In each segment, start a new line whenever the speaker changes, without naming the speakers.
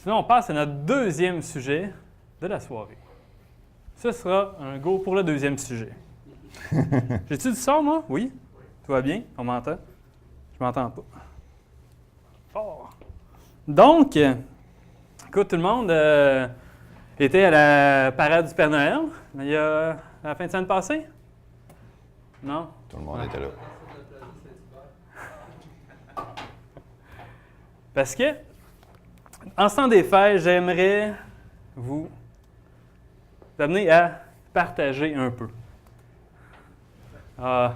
Sinon, on passe à notre deuxième sujet de la soirée. Ce sera un go pour le deuxième sujet. J'ai-tu du son, moi? Oui? Tout va bien? On m'entend? Je m'entends pas. Fort. Donc, écoute, tout le monde était à la parade du Père Noël il y a à la fin de semaine passée? Non?
Tout le monde était là.
Parce que, en ce temps des fêtes, j'aimerais vous amener à partager un peu. Vous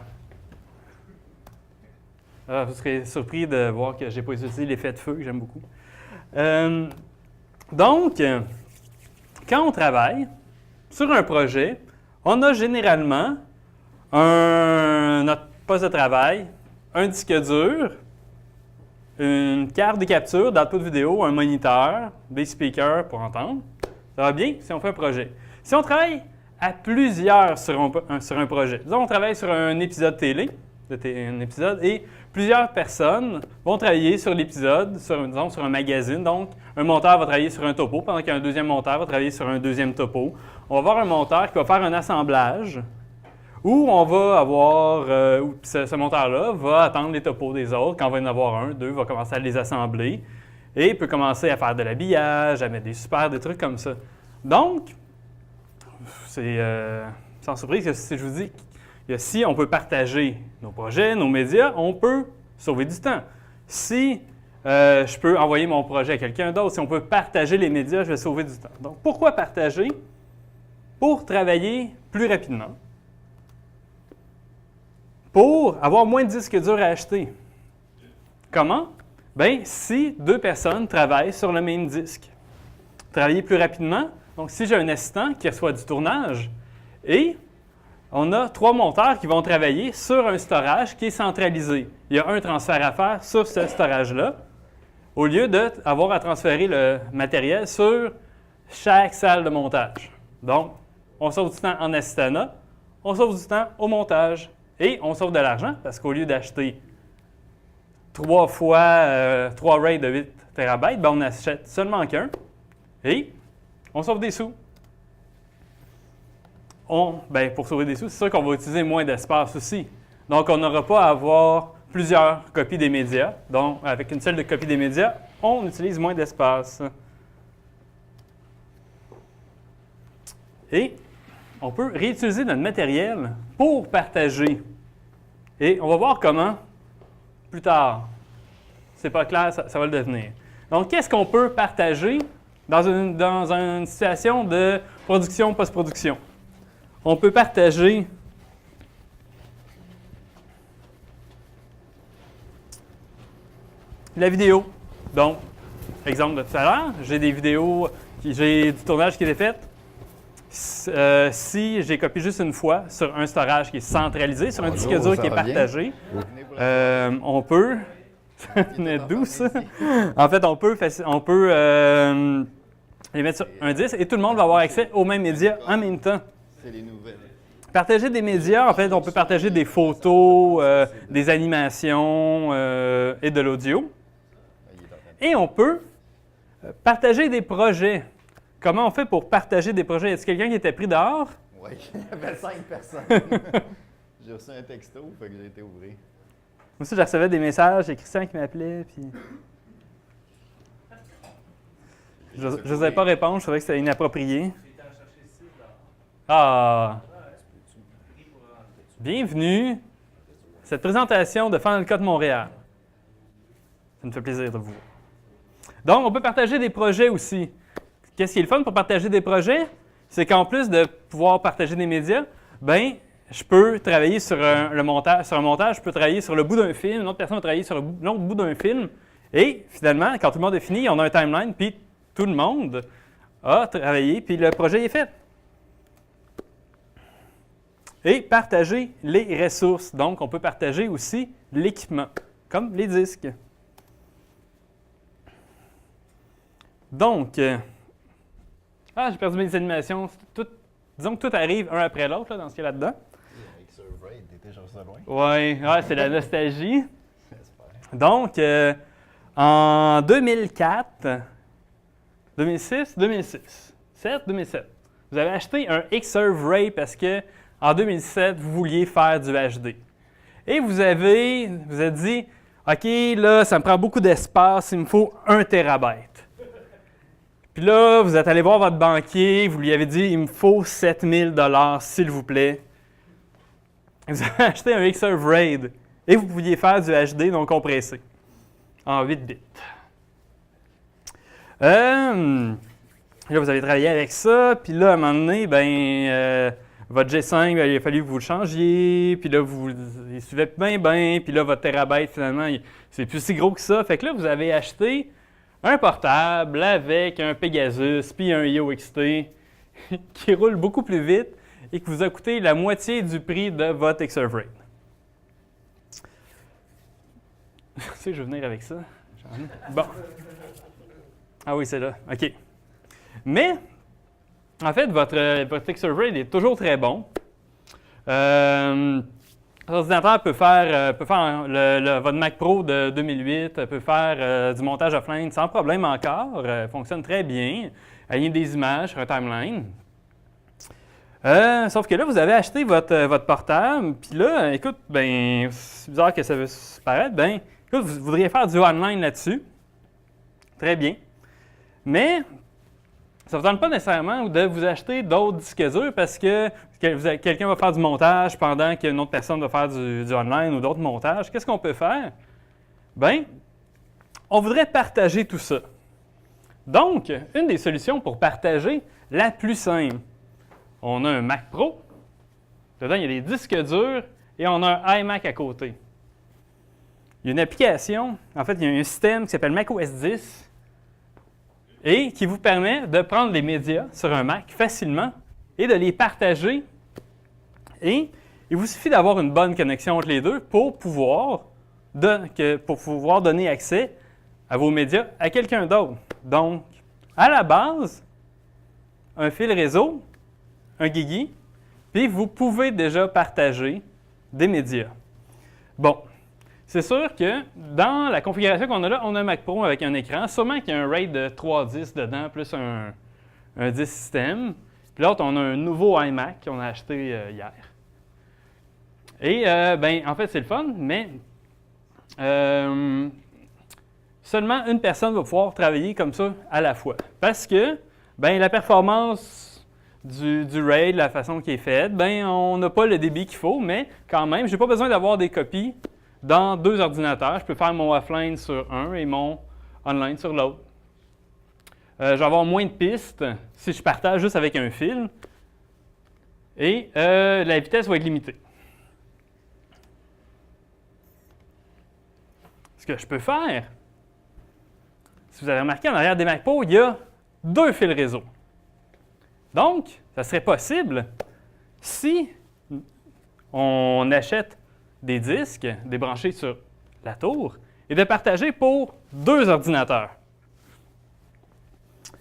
serez surpris de voir que je n'ai pas utilisé l'effet de feu, que j'aime beaucoup. Donc, quand on travaille sur un projet, on a généralement notre poste de travail, un disque dur, une carte de capture d'output vidéo, un moniteur, des speakers pour entendre. Ça va bien si on fait un projet. Si on travaille à plusieurs sur un projet, disons on travaille sur un épisode télé, et plusieurs personnes vont travailler sur l'épisode, disons sur un magazine. Donc, un monteur va travailler sur un topo, pendant qu'un deuxième monteur va travailler sur un deuxième topo. On va avoir un monteur qui va faire un assemblage où on va avoir, ce monteur-là va attendre les topos des autres. Quand on va en avoir un, deux, va commencer à les assembler et peut commencer à faire de l'habillage, à mettre des des trucs comme ça. Donc, c'est sans surprise que si je vous dis que si on peut partager nos projets, nos médias, on peut sauver du temps. Si je peux envoyer mon projet à quelqu'un d'autre, si on peut partager les médias, je vais sauver du temps. Donc, pourquoi partager? Pour travailler plus rapidement. Pour avoir moins de disques durs à acheter. Comment? Bien, si deux personnes travaillent sur le même disque. Travailler plus rapidement. Donc, si j'ai un assistant qui reçoit du tournage et on a 3 monteurs qui vont travailler sur un storage qui est centralisé. Il y a un transfert à faire sur ce storage-là, au lieu d'avoir à transférer le matériel sur chaque salle de montage. Donc, on sauve du temps en assistanat, on sauve du temps au montage. Et on sauve de l'argent parce qu'au lieu d'acheter 3 RAID de 8 TB, ben on achète seulement qu'un et on sauve des sous. Pour sauver des sous, c'est sûr qu'on va utiliser moins d'espace aussi. Donc, on n'aura pas à avoir plusieurs copies des médias. Donc, avec une seule copie des médias, on utilise moins d'espace. Et on peut réutiliser notre matériel pour partager. Et on va voir comment plus tard. C'est pas clair, ça va le devenir. Donc, qu'est-ce qu'on peut partager dans une situation de production, post-production? On peut partager la vidéo. Donc, exemple de tout à l'heure, j'ai des vidéos, j'ai du tournage qui est fait. Si j'ai copié juste une fois sur un storage qui est centralisé, sur un disque dur qui est partagé, on peut... C'est doux, ça. En fait, on peut les mettre sur un disque et tout le monde va avoir accès aux mêmes médias en même temps.
C'est les nouvelles.
Partager des médias, en fait, on peut partager des photos, des animations et de l'audio. Et on peut partager des projets. Comment on fait pour partager des projets? Est-ce quelqu'un qui était pris dehors?
Oui, il y avait 5 personnes. J'ai reçu un texto, fait que j'ai été ouvrir.
Moi aussi, je recevais des messages, il y a Christian qui m'appelait, puis... Je n'osais pas répondre, je trouvais que c'était inapproprié. Ah! Bienvenue! Cette présentation de Final Cut Montréal. Ça me fait plaisir de vous voir. Donc, on peut partager des projets aussi. Qu'est-ce qui est le fun pour partager des projets? C'est qu'en plus de pouvoir partager des médias, bien, je peux travailler sur un montage, je peux travailler sur le bout d'un film, une autre personne va travailler sur l'autre bout d'un film. Et finalement, quand tout le monde est fini, on a un timeline, puis tout le monde a travaillé, puis le projet est fait. Et partager les ressources. Donc, on peut partager aussi l'équipement, comme les disques. Donc, j'ai perdu mes animations. Disons que tout arrive un après l'autre dans ce qu'il y a là-dedans.
Avec Survey, t'étais genre ça loin?
Oui, c'est la nostalgie. Donc, en 2004, 2006, 2006. 7, 2007. Vous avez acheté un Xserve Ray parce que en 2007, vous vouliez faire du HD. Et vous avez dit, OK, là, ça me prend beaucoup d'espace, il me faut 1 TB. Puis là, vous êtes allé voir votre banquier, vous lui avez dit, il me faut 7000 $, s'il vous plaît. Vous avez acheté un Xserve RAID et vous pouviez faire du HD non compressé en 8 bits. Là, vous avez travaillé avec ça, puis là, à un moment donné, votre G5, il a fallu que vous le changiez, puis là, il suivait bien, puis là, votre terabyte, finalement, c'est plus si gros que ça. Fait que là, vous avez acheté un portable avec un Pegasus, puis un IOXT qui roule beaucoup plus vite et qui vous a coûté la moitié du prix de votre Xserve RAID. Tu sais, je vais venir avec ça. Bon. Ah oui, c'est là. OK. Mais, en fait, votre Xserve RAID est toujours très bon. L'ordinateur peut faire votre Mac Pro de 2008 peut faire du montage offline sans problème encore. Fonctionne très bien. Aligner des images sur un timeline. Sauf que là, vous avez acheté votre portable, puis là, écoute, c'est bizarre que ça veut paraître, écoute, vous voudriez faire du online là-dessus. Très bien. Mais ça ne vous tente pas nécessairement de vous acheter d'autres disques durs parce que quelqu'un va faire du montage pendant qu'une autre personne va faire du online ou d'autres montages. Qu'est-ce qu'on peut faire? On voudrait partager tout ça. Donc, une des solutions pour partager, la plus simple, on a un Mac Pro, dedans il y a des disques durs et on a un iMac à côté. Il y a une application, en fait, il y a un système qui s'appelle macOS 10 et qui vous permet de prendre les médias sur un Mac facilement et de les partager. Et il vous suffit d'avoir une bonne connexion entre les deux pour pouvoir donner accès à vos médias à quelqu'un d'autre. Donc, à la base, un fil réseau, un Guigui, puis vous pouvez déjà partager des médias. Bon, c'est sûr que dans la configuration qu'on a là, on a un Mac Pro avec un écran. Sûrement qu'il y a un RAID de 3 disques dedans, plus un disque système. Puis l'autre, on a un nouveau iMac qu'on a acheté hier. Et, en fait, c'est le fun, mais seulement une personne va pouvoir travailler comme ça à la fois. Parce que, la performance du RAID, la façon qui est faite, on n'a pas le débit qu'il faut, mais quand même, je n'ai pas besoin d'avoir des copies dans 2 ordinateurs. Je peux faire mon offline sur un et mon online sur l'autre. Je vais avoir moins de pistes si je partage juste avec un fil. Et la vitesse va être limitée. Ce que je peux faire, si vous avez remarqué, en arrière des Mac Pro, il y a 2 fils réseau. Donc, ça serait possible si on achète des disques débranchés sur la tour et de partager pour 2 ordinateurs.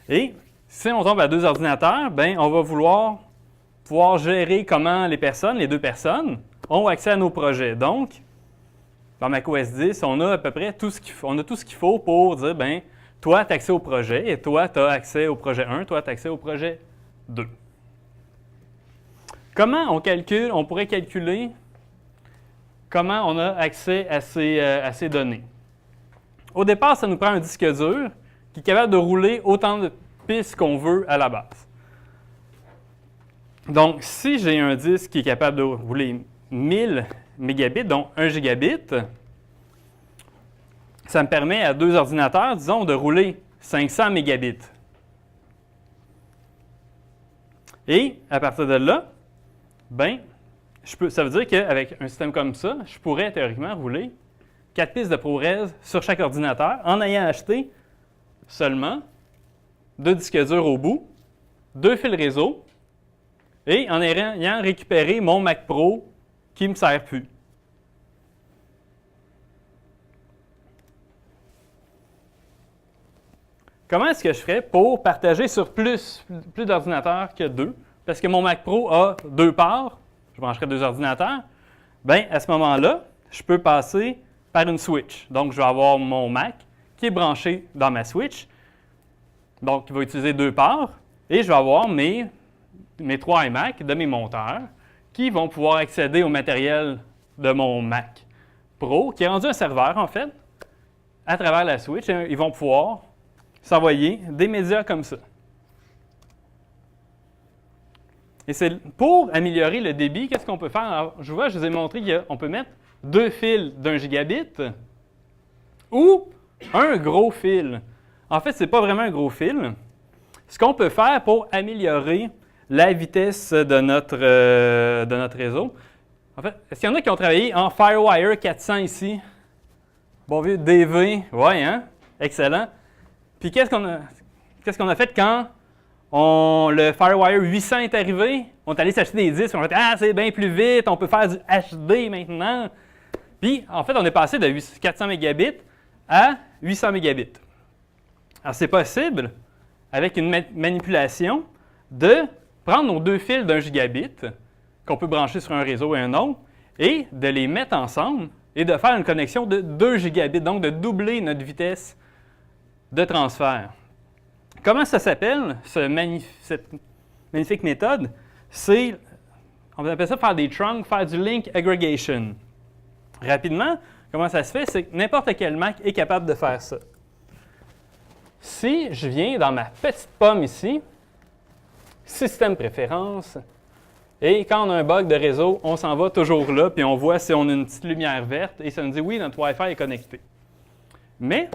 Et si on tombe à 2 ordinateurs, on va pouvoir gérer comment les 2 personnes, ont accès à nos projets. Donc, dans macOS 10, on a à peu près tout ce qu'il faut pour dire, toi, tu as accès au projet, et toi, tu as accès au projet 1, toi, tu as accès au projet 2. Comment on pourrait calculer comment on a accès à ces données? Au départ, ça nous prend un disque dur qui est capable de rouler autant de pistes qu'on veut à la base. Donc, si j'ai un disque qui est capable de rouler 1000 mégabits, donc 1 gigabit, ça me permet à 2 ordinateurs, disons, de rouler 500 mégabits. Et à partir de là, ça veut dire qu'avec un système comme ça, je pourrais théoriquement rouler 4 pistes de ProRes sur chaque ordinateur en ayant acheté seulement 2 disques durs au bout, 2 fils réseau et en ayant récupéré mon Mac Pro qui ne me sert plus. Comment est-ce que je ferais pour partager sur plus d'ordinateurs que 2? Parce que mon Mac Pro a 2 parts, je brancherai 2 ordinateurs. À ce moment-là, je peux passer par une switch. Donc, je vais avoir mon Mac qui est branché dans ma switch. Donc, il va utiliser 2 ports. Et je vais avoir mes 3 iMac de mes monteurs qui vont pouvoir accéder au matériel de mon Mac Pro, qui est rendu un serveur, en fait, à travers la switch. Et ils vont pouvoir s'envoyer des médias comme ça. Et c'est pour améliorer le débit, qu'est-ce qu'on peut faire? Alors, je vous ai montré qu'on peut mettre 2 fils d'1 gigabit ou un gros fil. En fait, ce n'est pas vraiment un gros fil. Ce qu'on peut faire pour améliorer la vitesse de notre réseau. En fait, est-ce qu'il y en a qui ont travaillé en FireWire 400 ici? Bon vieux DV, oui, hein? Excellent. Puis qu'est-ce qu'on a fait quand le FireWire 800 est arrivé? On est allé s'acheter des disques, on a dit « Ah, c'est bien plus vite, on peut faire du HD maintenant! » Puis, en fait, on est passé de 400 mégabits à 800 mégabits. Alors, c'est possible, avec une manipulation, de prendre nos 2 fils d'1 gigabit, qu'on peut brancher sur un réseau et un autre, et de les mettre ensemble et de faire une connexion de 2 gigabits, donc de doubler notre vitesse de transfert. Comment ça s'appelle, cette magnifique méthode? On appelle ça faire des trunks, faire du link aggregation. Rapidement, comment ça se fait? C'est que n'importe quel Mac est capable de faire ça. Si je viens dans ma petite pomme ici, système préférences, et quand on a un bug de réseau, on s'en va toujours là, puis on voit si on a une petite lumière verte, et ça nous dit oui, notre Wi-Fi est connecté. Mais,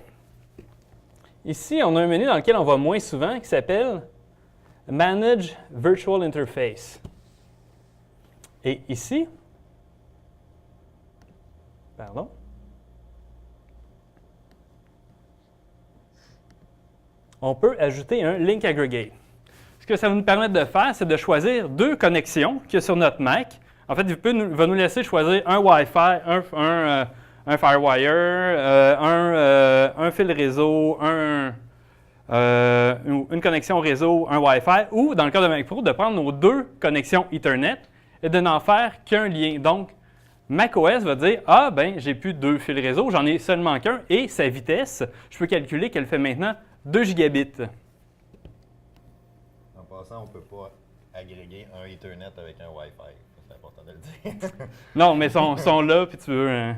ici, on a un menu dans lequel on va moins souvent qui s'appelle Manage Virtual Interface. Et ici, on peut ajouter un Link Aggregate. Ce que ça va nous permettre de faire, c'est de choisir 2 connexions qu'il y a sur notre Mac. En fait, il va nous laisser choisir un Wi-Fi, un FireWire, un fil réseau, une connexion réseau, un Wi-Fi, ou dans le cas de Mac Pro, de prendre nos 2 connexions Ethernet et de n'en faire qu'un lien. Donc, macOS va dire « Ah, ben, j'ai plus 2 fils réseau, j'en ai seulement qu'un, et sa vitesse, je peux calculer qu'elle fait maintenant 2 gigabits. »
En passant, on ne peut pas agréger un Ethernet avec un Wi-Fi. C'est important de le dire.
Non, mais ils sont là, puis tu veux...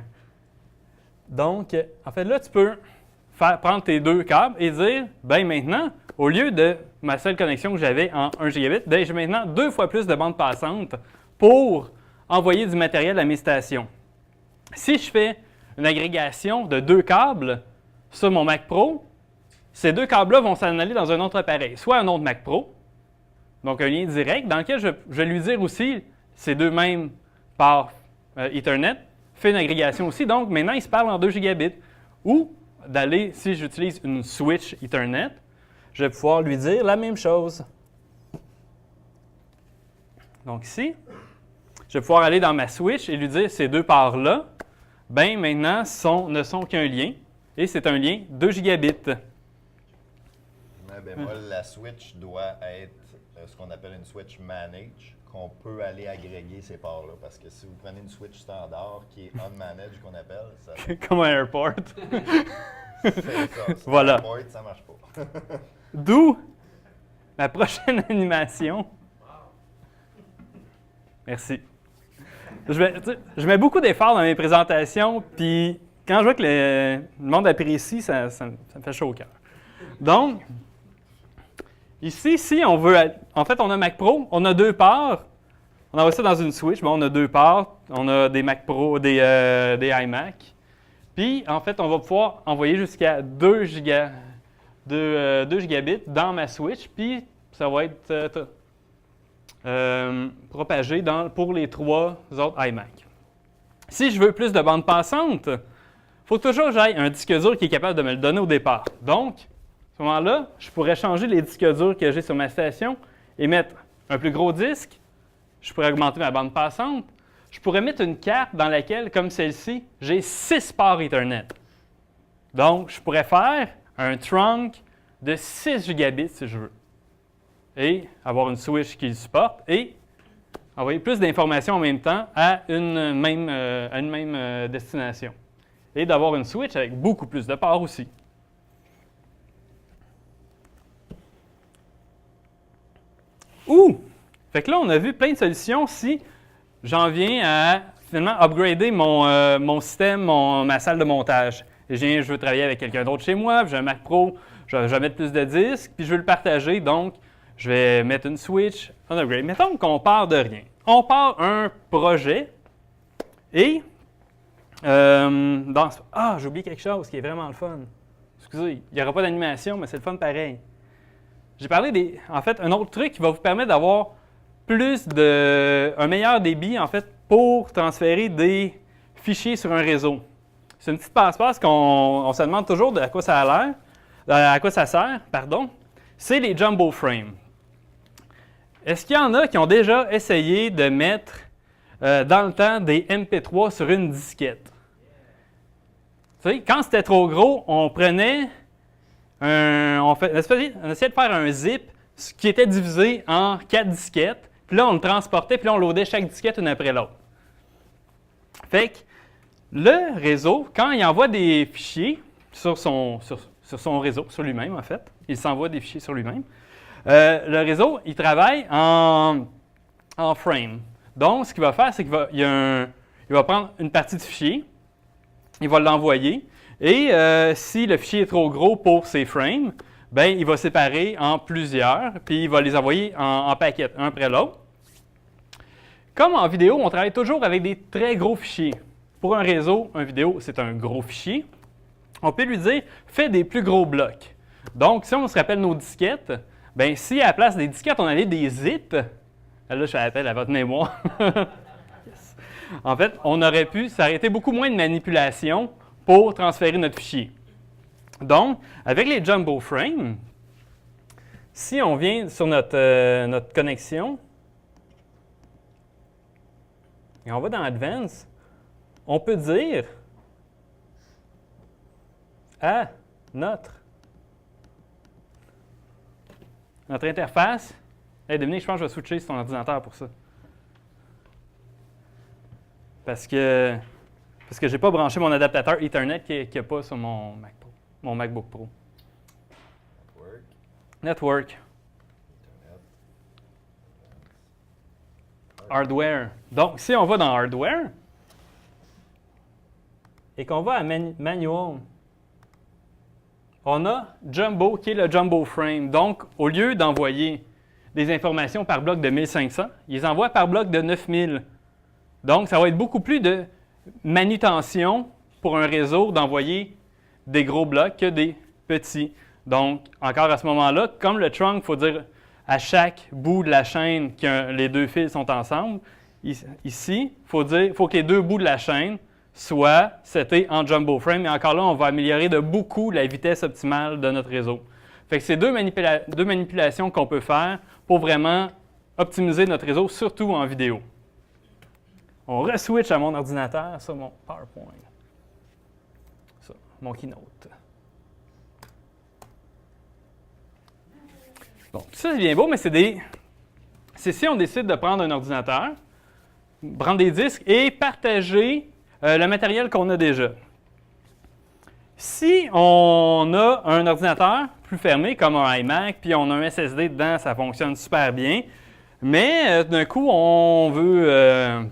Donc, en fait, là, tu peux prendre tes 2 câbles et dire, ben maintenant, au lieu de ma seule connexion que j'avais en 1 gigabit, ben, j'ai maintenant 2 fois plus de bande passante pour envoyer du matériel à mes stations. Si je fais une agrégation de 2 câbles sur mon Mac Pro, ces 2 câbles-là vont s'en aller dans un autre appareil, soit un autre Mac Pro, donc un lien direct, dans lequel je vais lui dire aussi ces 2 mêmes par Ethernet, fait une agrégation aussi, donc maintenant il se parle en 2 gigabits. Ou d'aller, si j'utilise une switch Ethernet, je vais pouvoir lui dire la même chose. Donc ici, je vais pouvoir aller dans ma switch et lui dire ces 2 parts-là, ben maintenant ne sont qu'un lien, et c'est un lien 2 gigabits.
Ben moi, la switch doit être ce qu'on appelle une switch manage, qu'on peut aller agréger ces parts-là. Parce que si vous prenez une switch standard qui est unmanaged, qu'on appelle, ça...
Comme un airport.
C'est ça.
Voilà.
Airport, ça marche pas.
D'où la prochaine animation. Merci. Je mets beaucoup d'efforts dans mes présentations, puis quand je vois que le monde apprécie, ça me fait chaud au cœur. Donc, ici, si on veut... En fait, on a Mac Pro, on a 2 parts. On envoie ça dans une switch. Bon, on a 2 parts. On a des Mac Pro, des iMac. Puis, en fait, on va pouvoir envoyer jusqu'à 2 gigabits dans ma switch. Puis, ça va être propagé pour les 3 autres iMac. Si je veux plus de bande passante, il faut toujours que j'aille un disque dur qui est capable de me le donner au départ. Donc, à ce moment-là, je pourrais changer les disques durs que j'ai sur ma station et mettre un plus gros disque. Je pourrais augmenter ma bande passante. Je pourrais mettre une carte dans laquelle, comme celle-ci, j'ai 6 ports Ethernet. Donc, je pourrais faire un trunk de 6 gigabits si je veux. Et avoir une switch qui le supporte et envoyer plus d'informations en même temps à une même destination. Et d'avoir une switch avec beaucoup plus de ports aussi. Ou, fait que là, on a vu plein de solutions si j'en viens à finalement upgrader mon système, ma salle de montage. Et je veux travailler avec quelqu'un d'autre chez moi, puis j'ai un Mac Pro, je vais mettre plus de disques, puis je veux le partager, donc je vais mettre une switch, un upgrade. Mettons qu'on part de rien. On part un projet et j'ai oublié quelque chose qui est vraiment le fun. Excusez, il n'y aura pas d'animation, mais c'est le fun pareil. J'ai parlé en fait, un autre truc qui va vous permettre d'avoir un meilleur débit, en fait, pour transférer des fichiers sur un réseau. C'est une petite passe-passe qu'on se demande toujours à quoi ça a l'air, à quoi ça sert, pardon. C'est les jumbo frames. Est-ce qu'il y en a qui ont déjà essayé de mettre dans le temps des MP3 sur une disquette? Tu sais, quand c'était trop gros, on prenait on essayait de faire un zip qui était divisé en 4 disquettes, puis là on le transportait, puis là on loadait chaque disquette une après l'autre. Fait que le réseau, quand il envoie des fichiers sur son réseau, sur lui-même en fait, il s'envoie des fichiers sur lui-même, le réseau, il travaille en frame. Donc, ce qu'il va faire, c'est qu'il va prendre une partie du fichier, il va l'envoyer, et si le fichier est trop gros pour ses frames, bien, il va séparer en plusieurs, puis il va les envoyer en paquets, un après l'autre. Comme en vidéo, on travaille toujours avec des très gros fichiers. Pour un réseau, un vidéo, c'est un gros fichier. On peut lui dire, fais des plus gros blocs. Donc, si on se rappelle nos disquettes, bien, si à la place des disquettes, on avait des zips, là, je fais appel à votre mémoire. Yes. En fait, on aurait pu s'arrêter beaucoup moins de manipulation pour transférer notre fichier. Donc, avec les jumbo frames, si on vient sur notre connexion, et on va dans Advanced, on peut dire à notre interface, hey Dominique, je pense que je vais switcher sur ton ordinateur pour ça. Parce que je n'ai pas branché mon adaptateur Ethernet qui n'est pas sur mon MacBook Pro. Network. Hardware. Donc, si on va dans Hardware et qu'on va à Manual, on a Jumbo qui est le Jumbo Frame. Donc, au lieu d'envoyer des informations par bloc de 1500, ils les envoient par bloc de 9000. Donc, ça va être beaucoup plus de manutention pour un réseau d'envoyer des gros blocs que des petits. Donc, encore à ce moment-là, comme le trunk, il faut dire à chaque bout de la chaîne que les deux fils sont ensemble. Ici, il faut que les deux bouts de la chaîne soient setés en jumbo frame. Et encore là, on va améliorer de beaucoup la vitesse optimale de notre réseau. Fait que c'est deux manipulations qu'on peut faire pour vraiment optimiser notre réseau, surtout en vidéo. On re-switch à mon ordinateur sur mon PowerPoint. Ça, mon Keynote. Bon, tout ça, c'est bien beau, mais c'est si on décide de prendre un ordinateur, prendre des disques et partager le matériel qu'on a déjà. Si on a un ordinateur plus fermé, comme un iMac, puis on a un SSD dedans, ça fonctionne super bien, mais d'un coup, on veut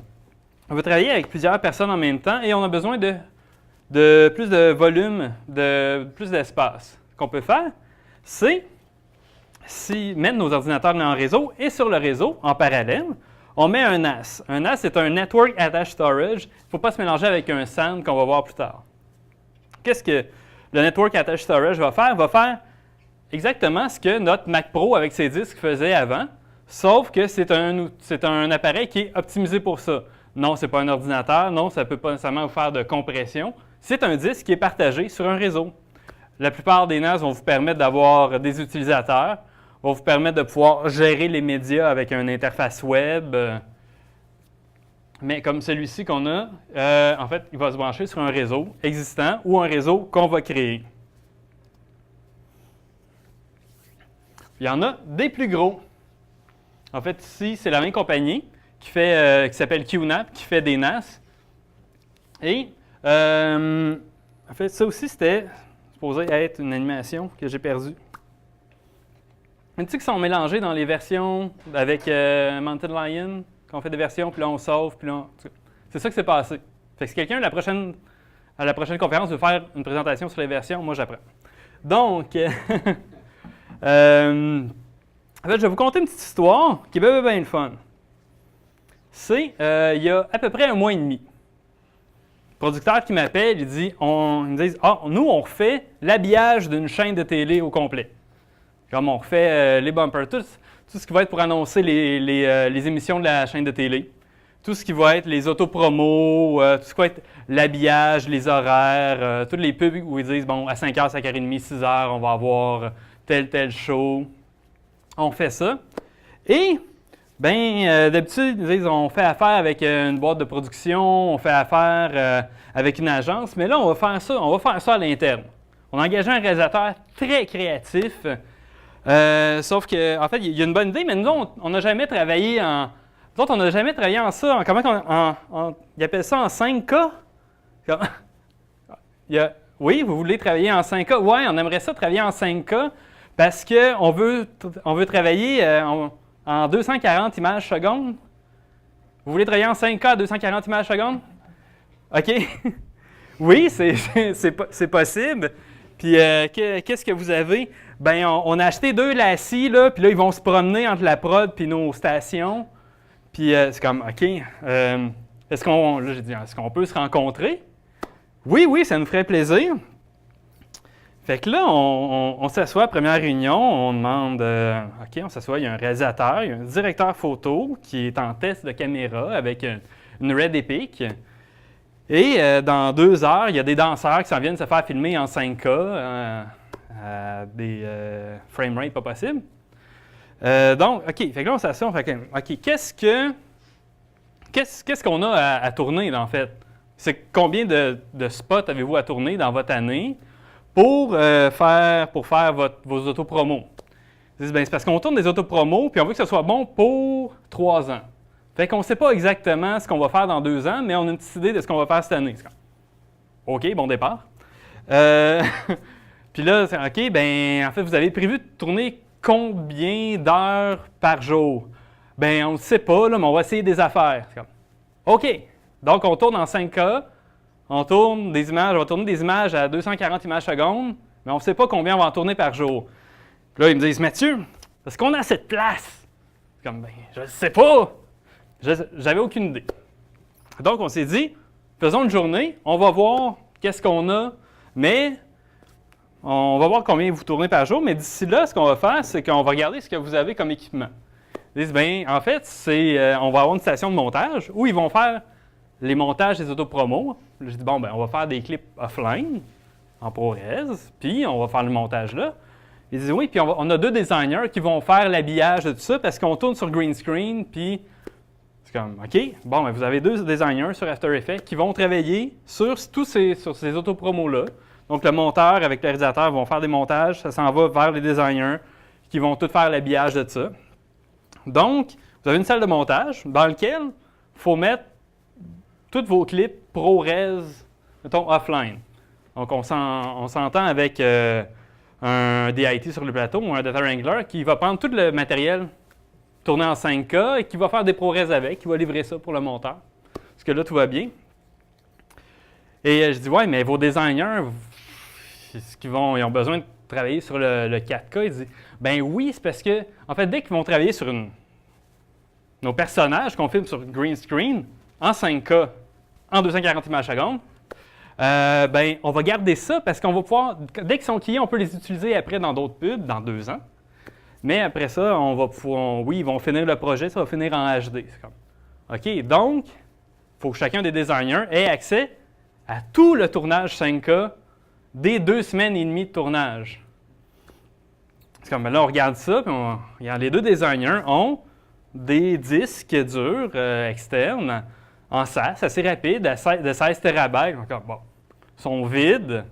travailler avec plusieurs personnes en même temps et on a besoin de plus de volume, de plus d'espace. Ce qu'on peut faire, c'est mettre nos ordinateurs en réseau et sur le réseau, en parallèle, on met un NAS. Un NAS, c'est un Network Attached Storage. Il ne faut pas se mélanger avec un SAN qu'on va voir plus tard. Qu'est-ce que le Network Attached Storage va faire? Il va faire exactement ce que notre Mac Pro avec ses disques faisait avant, sauf que c'est un appareil qui est optimisé pour ça. Non, ce n'est pas un ordinateur. Non, ça ne peut pas nécessairement vous faire de compression. C'est un disque qui est partagé sur un réseau. La plupart des NAS vont vous permettre d'avoir des utilisateurs, vont vous permettre de pouvoir gérer les médias avec une interface web. Mais comme celui-ci qu'on a, en fait, il va se brancher sur un réseau existant ou un réseau qu'on va créer. Il y en a des plus gros. En fait, ici, c'est la même compagnie qui s'appelle QNAP, qui fait des NAS. Et, en fait, ça aussi, c'était supposé être une animation que j'ai perdue. Tu sais qui sont mélangés dans les versions avec Mountain Lion, qu'on fait des versions, puis là on sauve, puis là c'est ça qui s'est passé. Fait que si quelqu'un à la prochaine conférence veut faire une présentation sur les versions, moi j'apprends. Donc, en fait, je vais vous conter une petite histoire qui est bien le fun. C'est, il y a à peu près un mois et demi, le producteur qui m'appelle, ils me disent, nous on refait l'habillage d'une chaîne de télé au complet. Comme on refait les bumpers, tout ce qui va être pour annoncer les émissions de la chaîne de télé. Tout ce qui va être les autopromos, tout ce qui va être l'habillage, les horaires, toutes les pubs où ils disent, bon, à 5h, 5h30, 6h, on va avoir tel show. On fait ça. Et, d'habitude, ils disent, on fait affaire avec une boîte de production, on fait affaire avec une agence, mais là, on va faire ça à l'interne. On a engagé un réalisateur très créatif. Sauf qu'en fait, il y a une bonne idée, mais nous, on n'a jamais travaillé en... Nous autres, on n'a jamais travaillé en ça. Ils appellent ça en 5K? Oui, vous voulez travailler en 5K? Oui, on aimerait ça travailler en 5K parce qu'on veut travailler en 240 images secondes. Vous voulez travailler en 5K à 240 images secondes? OK. Oui, c'est possible. Puis, qu'est-ce que vous avez? Bien, on a acheté 2 lacis, là, puis là, ils vont se promener entre la prod puis nos stations. Puis, c'est comme, OK, est-ce qu'on peut se rencontrer? Oui, ça nous ferait plaisir. Fait que là, on s'assoit à la première réunion, on demande, OK, on s'assoit, il y a un réalisateur, il y a un directeur photo qui est en test de caméra avec une Red Epic. Et dans 2 heures, il y a des danseurs qui s'en viennent se faire filmer en 5K. Des frame rate pas possible. Donc, OK, fait que là, on s'assoit, on fait OK, qu'est-ce qu'on a à tourner, là, en fait? C'est combien de spots avez-vous à tourner dans votre année pour faire vos autopromos? Ils disent, bien, c'est parce qu'on tourne des autopromos, puis on veut que ce soit bon pour 3 ans. Fait qu'on ne sait pas exactement ce qu'on va faire dans 2 ans, mais on a une petite idée de ce qu'on va faire cette année. OK, bon départ. Puis là, c'est OK, bien, en fait, vous avez prévu de tourner combien d'heures par jour? Bien, on ne sait pas, là, mais on va essayer des affaires. C'est comme, OK. Donc, on tourne en 5K, on va tourner des images à 240 images secondes, mais on ne sait pas combien on va en tourner par jour. Puis là, ils me disent, Mathieu, est-ce qu'on a assez de place? C'est comme, bien, je ne sais pas. J'avais aucune idée. Donc, on s'est dit, faisons une journée, on va voir qu'est-ce qu'on a, mais on va voir combien vous tournez par jour, mais d'ici là, ce qu'on va faire, c'est qu'on va regarder ce que vous avez comme équipement. Ils disent, bien, en fait, on va avoir une station de montage où ils vont faire les montages des autopromos. Je dis, bon, ben, on va faire des clips offline, en ProRes, puis on va faire le montage là. Ils disent, oui, puis on a 2 designers qui vont faire l'habillage de tout ça parce qu'on tourne sur green screen, puis c'est comme, OK, bon, ben, vous avez 2 designers sur After Effects qui vont travailler sur ces autopromos-là. Donc, le monteur avec le réalisateur vont faire des montages, ça s'en va vers les designers qui vont tout faire l'habillage de ça. Donc, vous avez une salle de montage dans laquelle il faut mettre tous vos clips ProRes, mettons, offline. Donc, on s'entend avec un DIT sur le plateau ou un Data Wrangler qui va prendre tout le matériel tourné en 5K et qui va faire des ProRes avec, qui va livrer ça pour le monteur. Parce que là, tout va bien. Et je dis, ouais, mais vos designers, ils ont besoin de travailler sur le 4K. Ils disent, ben oui, c'est parce que, en fait, dès qu'ils vont travailler sur nos personnages qu'on filme sur green screen en 5K, en 240 images secondes, ben, on va garder ça parce qu'on va pouvoir, dès qu'ils sont clients, on peut les utiliser après dans d'autres pubs, dans 2 ans. Mais après ça, ils vont finir le projet, ça va finir en HD. C'est comme, OK, donc, il faut que chacun des designers ait accès à tout le tournage 5K des 2 semaines et demie de tournage. C'est comme, là, on regarde ça, puis les 2 designers ont des disques durs externes en SAS, assez rapides, de 16 TB. Donc, bon, ils sont vides.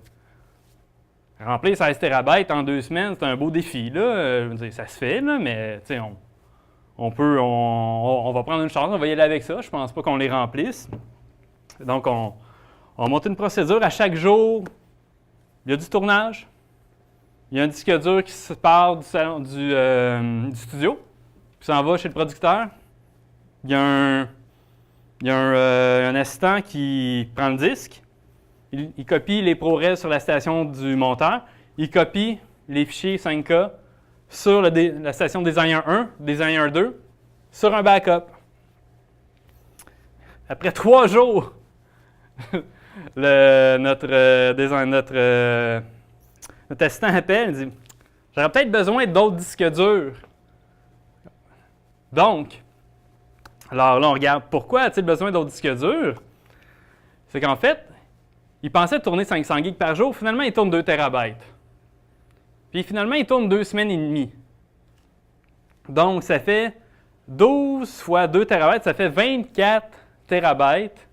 Remplir 16 TB en 2 semaines, c'est un beau défi, là. Je veux dire, ça se fait, là, mais on va prendre une chance, on va y aller avec ça. Je ne pense pas qu'on les remplisse. Donc, on monte une procédure. À chaque jour, il y a du tournage. il y a un disque dur qui se part du studio, puis s'en va chez le producteur. Il y a un assistant qui prend le disque, il copie les ProRes sur la station du monteur, il copie les fichiers 5K sur la station Designer 1, Designer 2, sur un backup. Après 3 jours, notre assistant appelle et dit « J'aurais peut-être besoin d'autres disques durs. » Donc, alors là, on regarde pourquoi a-t-il besoin d'autres disques durs? C'est qu'en fait, il pensait tourner 500 gigs par jour, finalement, il tourne 2 terabytes. Puis finalement, il tourne 2 semaines et demie. Donc, ça fait 12 fois 2 terabytes, ça fait 24 terabytes,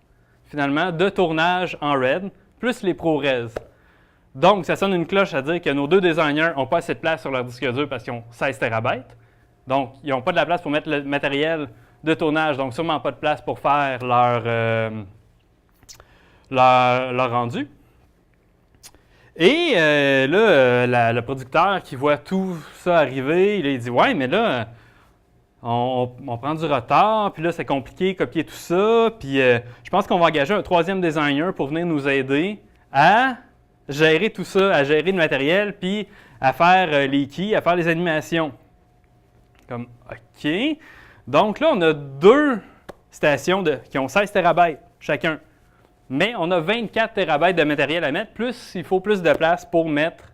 finalement, de tournage en RAID, plus les ProRes. Donc, ça sonne une cloche à dire que nos 2 designers n'ont pas assez de place sur leur disque dur parce qu'ils ont 16 terabytes. Donc, ils n'ont pas de la place pour mettre le matériel de tournage, donc sûrement pas de place pour faire leur rendu. Et là, le producteur qui voit tout ça arriver, il dit « Ouais, mais là, on prend du retard, puis là, c'est compliqué de copier tout ça, puis je pense qu'on va engager un 3e designer pour venir nous aider à gérer tout ça, à gérer le matériel, puis à faire les keys, à faire les animations. » Comme « OK. » Donc là, on a 2 stations qui ont 16 terabytes chacun. Mais on a 24 terabytes de matériel à mettre, plus il faut plus de place pour mettre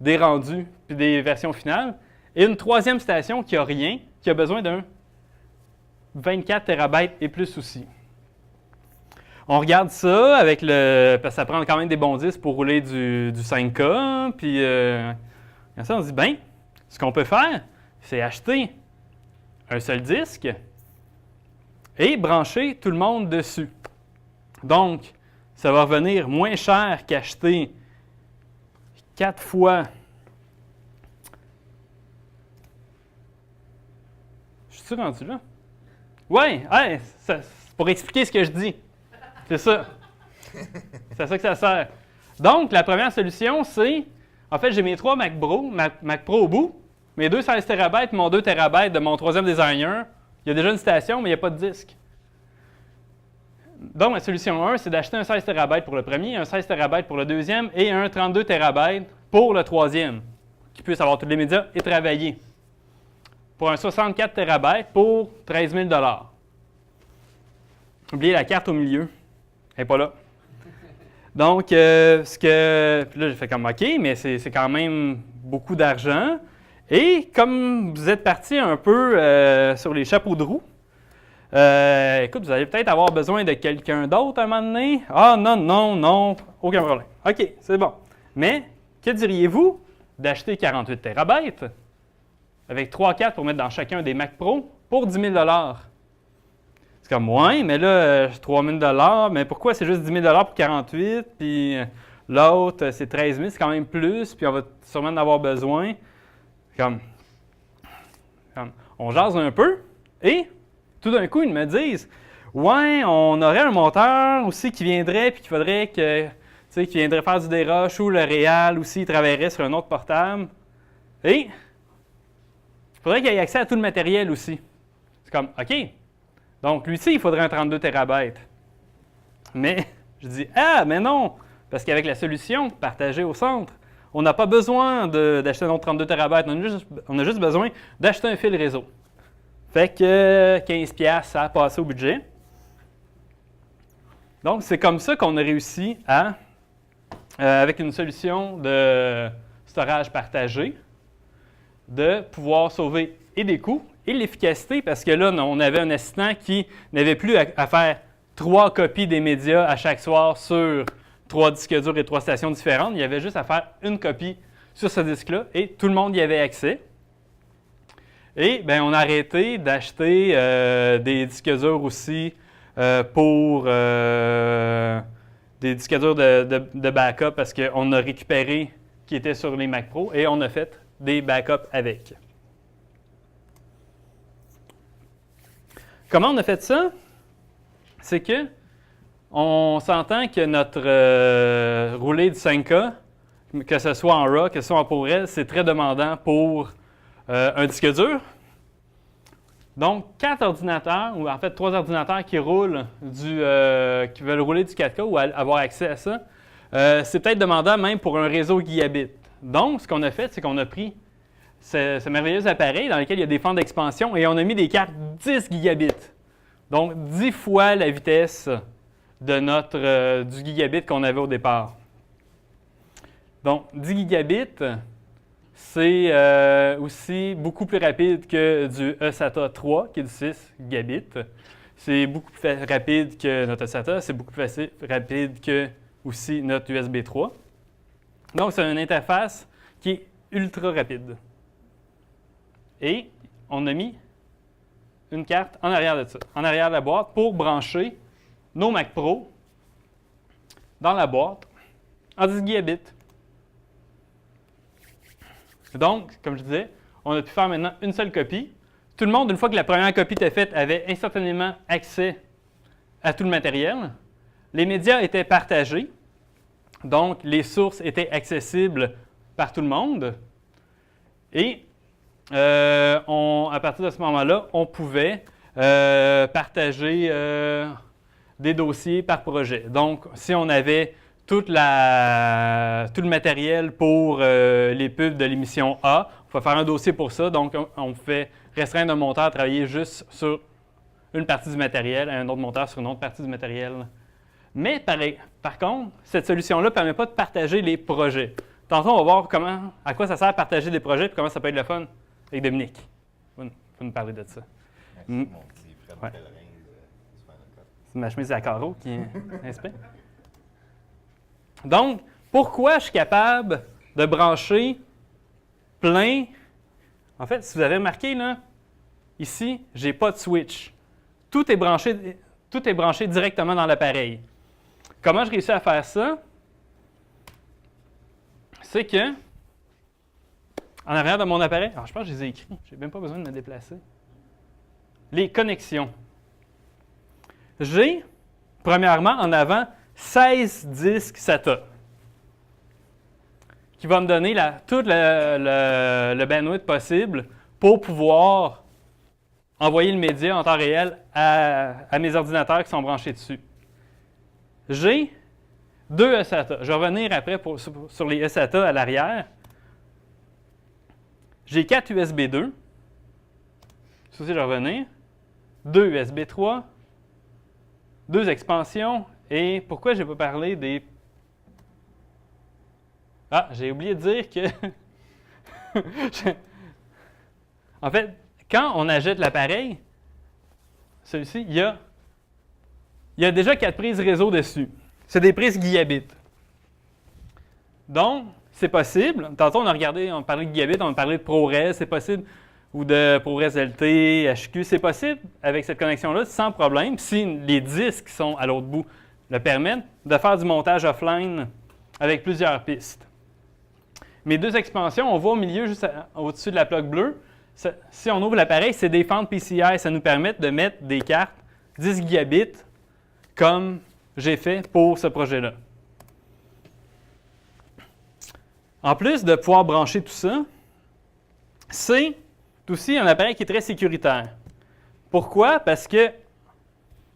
des rendus puis des versions finales. Et une 3e station qui n'a rien, qui a besoin d'un 24 terabytes et plus aussi. On regarde ça avec parce que ça prend quand même des bons disques pour rouler du 5K. Puis ça, on se dit, bien, ce qu'on peut faire, c'est acheter un seul disque et brancher tout le monde dessus. Donc, ça va revenir moins cher qu'acheter 4 fois. Je suis rendu là? Oui, hey, c'est pour expliquer ce que je dis. C'est ça. C'est à ça que ça sert. Donc, la première solution, c'est, en fait, j'ai mes 3 Mac Pro au bout, mes 2 16 TB, mon 2 TB de mon 3e designer. Il y a déjà une station, mais il n'y a pas de disque. Donc, la solution 1, c'est d'acheter un 16 TB pour le premier, un 16 TB pour le deuxième et un 32 TB pour le troisième, qui puisse avoir tous les médias et travailler. Pour un 64 TB pour 13 000 $. Oubliez la carte au milieu. Elle n'est pas là. Donc, puis là, j'ai fait comme OK, mais c'est quand même beaucoup d'argent. Et comme vous êtes parti un peu sur les chapeaux de roue, écoute, vous allez peut-être avoir besoin de quelqu'un d'autre à un moment donné. Ah non, aucun problème. OK, c'est bon. Mais, que diriez-vous d'acheter 48 TB avec 3-4 pour mettre dans chacun des Mac Pro pour 10 000 $? C'est comme, ouais, mais là, 3 000 $, mais pourquoi c'est juste 10 000 $ pour 48, puis l'autre, c'est 13 000, c'est quand même plus, puis on va sûrement en avoir besoin. Comme, on jase un peu, et tout d'un coup, ils me disent, ouais, on aurait un monteur aussi qui viendrait, puis qu'il faudrait que, tu sais, qui viendrait faire du dérush, ou le Réal aussi, il travaillerait sur un autre portable. Et il faudrait qu'il ait accès à tout le matériel aussi. C'est comme, OK. Donc, lui aussi, il faudrait un 32 TB. Mais, je dis, ah, mais non, parce qu'avec la solution partagée au centre, on n'a pas besoin d'acheter un autre 32 TB, on a juste besoin d'acheter un fil réseau. Fait que 15$, ça a passé au budget. Donc, c'est comme ça qu'on a réussi à, avec une solution de storage partagé, de pouvoir sauver et des coûts et l'efficacité, parce que là, on avait un assistant qui n'avait plus à faire 3 copies des médias à chaque soir sur 3 disques durs et 3 stations différentes. Il y avait juste à faire une copie sur ce disque-là et tout le monde y avait accès. Et bien, on a arrêté d'acheter des disques durs aussi pour des disques durs de backup parce qu'on a récupéré qui étaient sur les Mac Pro et on a fait des backups avec. Comment on a fait ça? C'est que on s'entend que notre roulé du 5K que ce soit en RAW, que ce soit en ProRes, c'est très demandant pour un disque dur. Donc, 4 ordinateurs, ou en fait 3 ordinateurs qui roulent qui veulent rouler du 4K ou avoir accès à ça, c'est peut-être demandant même pour un réseau gigabit. Donc, ce qu'on a fait, c'est qu'on a pris ce merveilleux appareil dans lequel il y a des fentes d'expansion et on a mis des cartes 10 gigabits. Donc, 10 fois la vitesse de du gigabit qu'on avait au départ. Donc, 10 gigabits, c'est aussi beaucoup plus rapide que du eSATA 3, qui est du 6 gigabits. C'est beaucoup plus rapide que notre eSATA, c'est beaucoup plus rapide que aussi notre USB 3. Donc, c'est une interface qui est ultra rapide. Et on a mis une carte en arrière de ça, en arrière de la boîte, pour brancher nos Mac Pro dans la boîte en 10 gigabits. Donc, comme je disais, on a pu faire maintenant une seule copie. Tout le monde, une fois que la première copie était faite, avait instantanément accès à tout le matériel. Les médias étaient partagés, donc les sources étaient accessibles par tout le monde. Et à partir de ce moment-là, on pouvait partager des dossiers par projet. Donc, si on avait tout le matériel pour les pubs de l'émission A, on pouvait faire un dossier pour ça. Donc, on pouvait restreindre un monteur à travailler juste sur une partie du matériel et un autre monteur sur une autre partie du matériel. Mais par contre, cette solution-là ne permet pas de partager les projets. Tantôt, on va voir à quoi ça sert de partager des projets et comment ça peut être le fun avec Dominique. Il va nous parler de ça.
Merci, mon petit Fred Pellerin.
C'est ma chemise à carreaux qui inspire. Donc, pourquoi je suis capable de brancher plein? En fait, si vous avez remarqué, là, ici, je n'ai pas de switch. Tout est branché directement dans l'appareil. Comment je réussis à faire ça? C'est que, en arrière de mon appareil, je pense que je les ai écrits, je n'ai même pas besoin de me déplacer. Les connexions. J'ai, premièrement, en avant, 16 disques SATA qui va me donner tout le bandwidth possible pour pouvoir envoyer le média en temps réel à mes ordinateurs qui sont branchés dessus. J'ai 2 eSATA. Je vais revenir après sur les eSATA à l'arrière. J'ai 4 USB 2. Ça aussi, je vais revenir. 2 USB 3. 2 expansions. Et pourquoi je n'ai pas parlé des... Ah, j'ai oublié de dire que... En fait, quand on achète l'appareil, celui-ci, il y a déjà 4 prises réseau dessus. C'est des prises gigabit. Donc, c'est possible. Tantôt, on parlait de gigabit, on a parlé de ProRes, c'est possible, ou de ProRes LT, HQ. C'est possible, avec cette connexion-là, sans problème, si les disques sont à l'autre bout, le permettent de faire du montage offline avec plusieurs pistes. Mes 2 expansions, on voit au milieu, juste au-dessus de la plaque bleue, si on ouvre l'appareil, c'est des fentes PCI. Ça nous permet de mettre des cartes 10 gigabits comme j'ai fait pour ce projet-là. En plus de pouvoir brancher tout ça, c'est aussi un appareil qui est très sécuritaire. Pourquoi? Parce que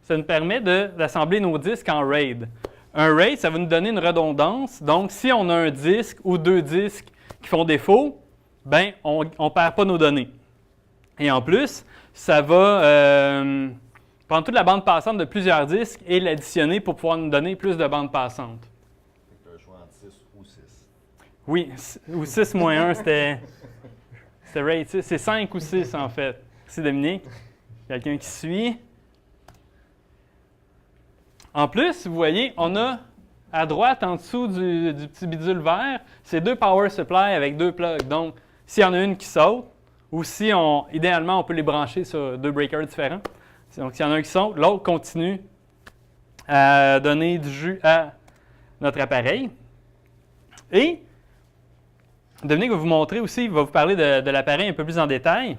ça nous permet d'assembler nos disques en RAID. Un RAID, ça va nous donner une redondance. Donc, si on a un disque ou 2 disques qui font défaut, ben, on ne perd pas nos données. Et en plus, ça va prendre toute la bande passante de plusieurs disques et l'additionner pour pouvoir nous donner plus de bande passante.
Tu as le choix entre 6 ou 6.
Oui, ou 6 moins 1, c'était RAID 6. C'est 5 ou 6 en fait. Merci Dominique. Quelqu'un qui suit. En plus, vous voyez, on a à droite, en dessous du petit bidule vert, c'est 2 power supply avec 2 plugs. Donc, s'il y en a une qui saute, ou si idéalement, on peut les brancher sur 2 breakers différents. Donc, s'il y en a un qui saute, l'autre continue à donner du jus à notre appareil. Et Dominique va vous montrer aussi, il va vous parler de l'appareil un peu plus en détail.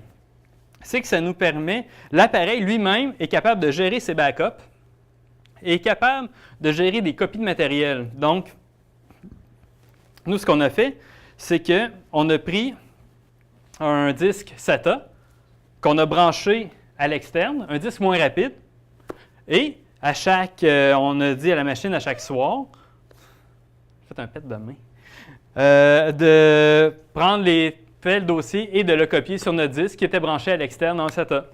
C'est que ça nous permet, l'appareil lui-même est capable de gérer ses backups, est capable de gérer des copies de matériel. Donc, nous, ce qu'on a fait, c'est qu'on a pris un disque SATA qu'on a branché à l'externe, un disque moins rapide, et on a dit à la machine à chaque soir, faites un pet de main, de prendre le dossier et de le copier sur notre disque qui était branché à l'externe dans le SATA.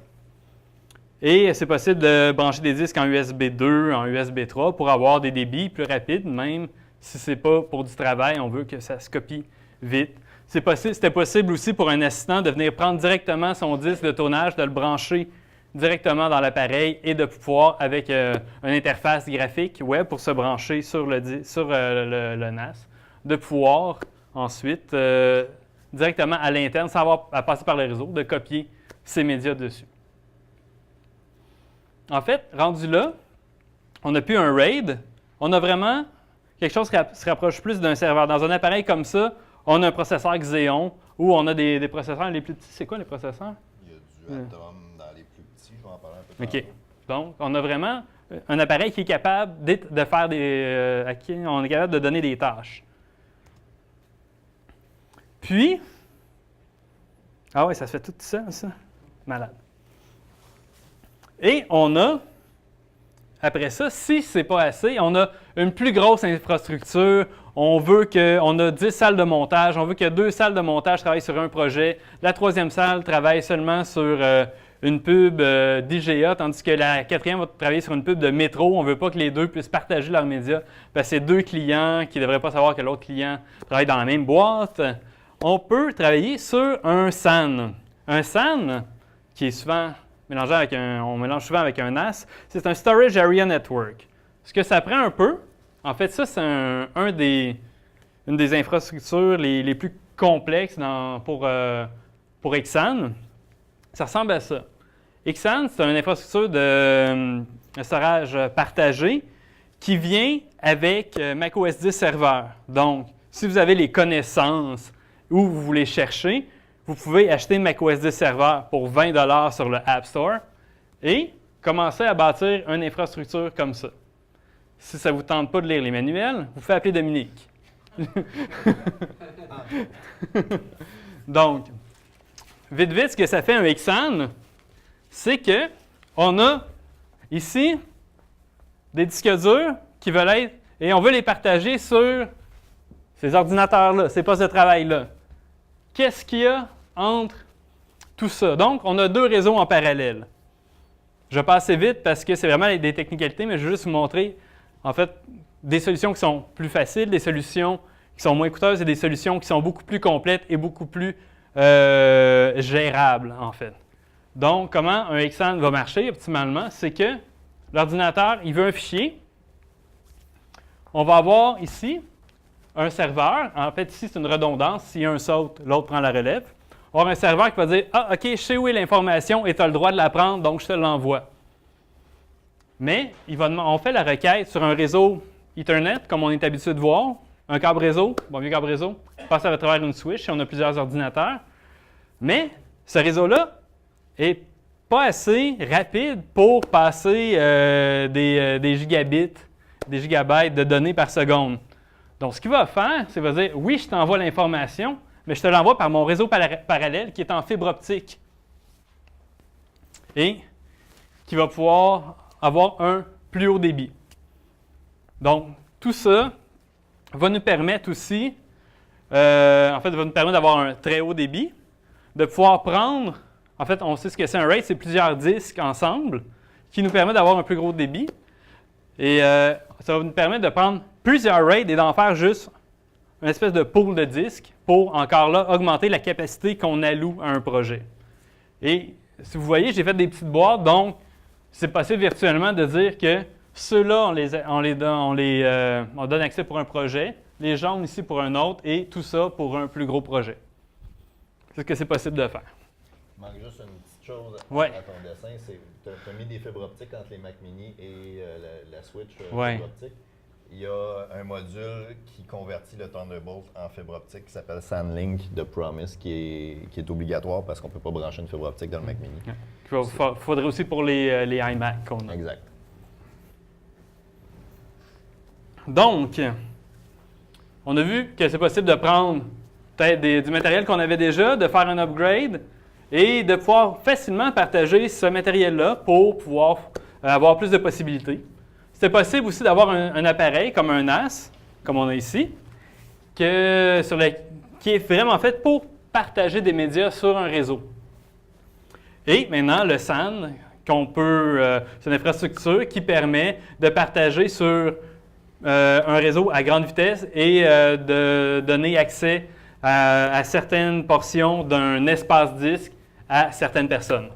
Et c'est possible de brancher des disques en USB 2, en USB 3 pour avoir des débits plus rapides, même si ce n'est pas pour du travail, on veut que ça se copie vite. C'était possible aussi pour un assistant de venir prendre directement son disque de tournage, de le brancher directement dans l'appareil et de pouvoir, avec une interface graphique web pour se brancher sur le NAS, de pouvoir ensuite, directement à l'interne, sans avoir à passer par le réseau, de copier ces médias dessus. En fait, rendu là, on n'a plus un RAID, on a vraiment quelque chose qui se rapproche plus d'un serveur. Dans un appareil comme ça, on a un processeur Xeon ou on a des processeurs les plus petits. C'est quoi les processeurs?
Il y a du Atom dans les plus petits, je vais en parler un peu plus.
OK. Donc, on a vraiment un appareil qui est capable de faire à qui on est capable de donner des tâches. Puis, ah oui, ça se fait tout seul, ça? Malade. Et on a, après ça, si ce n'est pas assez, on a une plus grosse infrastructure. On a 10 salles de montage. On veut que 2 salles de montage travaillent sur un projet. La 3e salle travaille seulement sur une pub d'IGA, tandis que la 4e va travailler sur une pub de métro. On ne veut pas que les deux puissent partager leurs médias. C'est 2 clients qui ne devraient pas savoir que l'autre client travaille dans la même boîte. On peut travailler sur un SAN. Un SAN, qui est souvent on mélange souvent avec un NAS, c'est un Storage Area Network. Ce que ça prend un peu, en fait, ça, c'est une des infrastructures les plus complexes pour Xsan. Ça ressemble à ça. Xsan, c'est une infrastructure de storage partagé qui vient avec macOS 10 Server. Donc, si vous avez les connaissances où vous voulez chercher, vous pouvez acheter macOS 10 Server pour 20 $ sur le App Store et commencer à bâtir une infrastructure comme ça. Si ça ne vous tente pas de lire les manuels, vous faites appeler Dominique. Donc, vite, ce que ça fait un Xsan, c'est qu'on a ici des disques durs qui veulent être, et on veut les partager sur ces ordinateurs-là, ces postes de travail-là. Qu'est-ce qu'il y a entre tout ça? Donc, on a 2 réseaux en parallèle. Je vais passer vite parce que c'est vraiment des technicalités, mais je vais juste vous montrer, en fait, des solutions qui sont plus faciles, des solutions qui sont moins coûteuses et des solutions qui sont beaucoup plus complètes et beaucoup plus gérables, en fait. Donc, comment un Xsan va marcher optimalement? C'est que l'ordinateur, il veut un fichier. On va avoir ici un serveur. En fait, ici, c'est une redondance. S'il y a un saute, l'autre prend la relève. On va avoir un serveur qui va dire « Ah, OK, je sais où est l'information et tu as le droit de la prendre, donc je te l'envoie. » Mais on fait la requête sur un réseau Ethernet, comme on est habitué de voir. Un câble réseau, vieux câble réseau, passe à travers une switch si on a plusieurs ordinateurs. Mais ce réseau-là n'est pas assez rapide pour passer des gigabits, des gigabytes de données par seconde. Donc, ce qu'il va faire, c'est qu'il va dire « Oui, je t'envoie l'information, mais je te l'envoie par mon réseau parallèle qui est en fibre optique et qui va pouvoir avoir un plus haut débit. » Donc, tout ça va nous permettre aussi, va nous permettre d'avoir un très haut débit, de pouvoir prendre, en fait, on sait ce que c'est un RAID, c'est plusieurs disques ensemble qui nous permet d'avoir un plus gros débit. Et ça va nous permettre de prendre plusieurs RAID et d'en faire juste une espèce de pool de disques pour, encore là, augmenter la capacité qu'on alloue à un projet. Et si vous voyez, j'ai fait des petites boîtes, donc c'est possible virtuellement de dire que ceux-là, on donne accès pour un projet, les jaunes ici pour un autre, et tout ça pour un plus gros projet. C'est ce que c'est possible de faire.
Il manque juste une petite chose
Ouais.
à ton dessin, c'est que tu as mis des fibres optiques entre les Mac Mini et la Switch
Ouais.
fibre optique. Il y a un module qui convertit le Thunderbolt en fibre optique qui s'appelle SanLink de Promise, qui est obligatoire parce qu'on ne peut pas brancher une fibre optique dans le Mac Mini.
Il faudrait aussi pour les iMac qu'on a.
Exact.
Donc, on a vu que c'est possible de prendre peut-être du matériel qu'on avait déjà, de faire un upgrade et de pouvoir facilement partager ce matériel-là pour pouvoir avoir plus de possibilités. C'est possible aussi d'avoir un appareil comme un NAS, comme on a ici, qui est vraiment fait pour partager des médias sur un réseau. Et maintenant, le SAN, c'est une infrastructure qui permet de partager sur un réseau à grande vitesse et de donner accès à certaines portions d'un espace disque à certaines personnes.